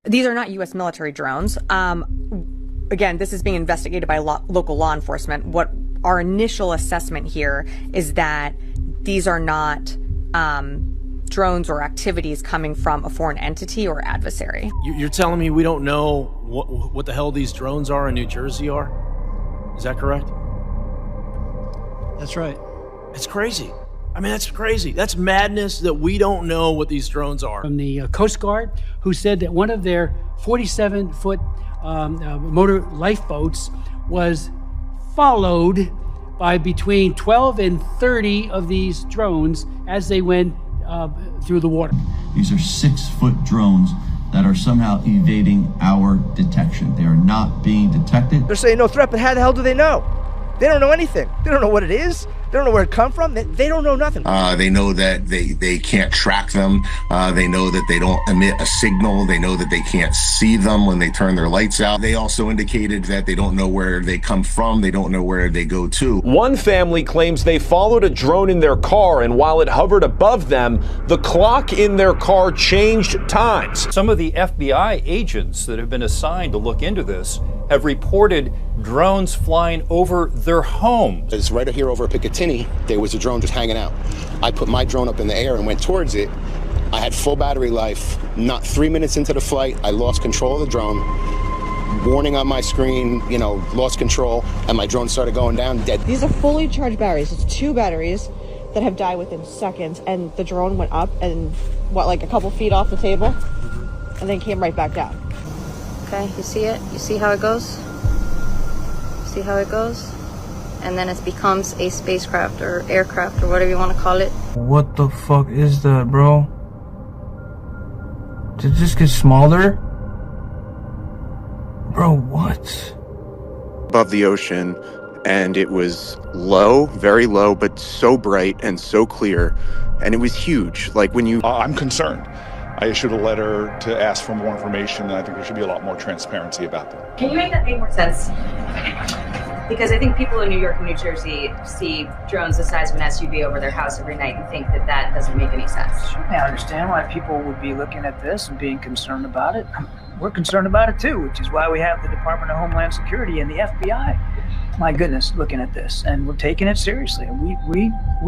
These are not U.S. military drones. Again, this is being investigated by local law enforcement. What our initial assessment here is that these are not drones or activities coming from a foreign entity or adversary. You're telling me we don't know what the hell these drones are in New Jersey are? Is that correct? That's right. It's crazy. I mean, that's crazy. That's madness that we don't know what these drones are. From the Coast Guard, who said that one of their 47-foot motor lifeboats was followed by between 12 and 30 of these drones as they went through the water. These are 6-foot drones that are somehow evading our detection. They are not being detected. They're saying no threat, but how the hell do they know? They don't know anything. They don't know what it is. They don't know where it come from. They don't know nothing. They know that they can't track them. They know that they don't emit a signal. They know that they can't see them when they turn their lights out. They also indicated that they don't know where they come from. They don't know where they go to. One family claims they followed a drone in their car, and while it hovered above them, the clock in their car changed times. Some of the FBI agents that have been assigned to look into this have reported drones flying over their homes. It's right here over Picatinny. There was a drone just hanging out. I put my drone up in the air and went towards it. I had full battery life. Not 3 minutes into the flight, I lost control of the drone. Warning on my screen, lost control, and my drone started going down dead. These are fully charged batteries. It's 2 batteries that have died within seconds, and the drone went up and, like a couple feet off the table, and then came right back down. Okay, you see it? You see how it goes? See how it goes? And then it becomes a spacecraft or aircraft or whatever you want to call it. What the fuck is that, bro? Did it just get smaller? Bro, what? Above the ocean, and it was low, very low, but so bright and so clear, and it was huge. Like when you... I'm concerned. I issued a letter to ask for more information, and I think there should be a lot more transparency about that. Can you make that make more sense? Because I think people in New York and New Jersey see drones the size of an SUV over their house every night and think that that doesn't make any sense. I understand why people would be looking at this and being concerned about it. We're concerned about it too, which is why we have the Department of Homeland Security and the FBI. My goodness, looking at this, and we're taking it seriously. We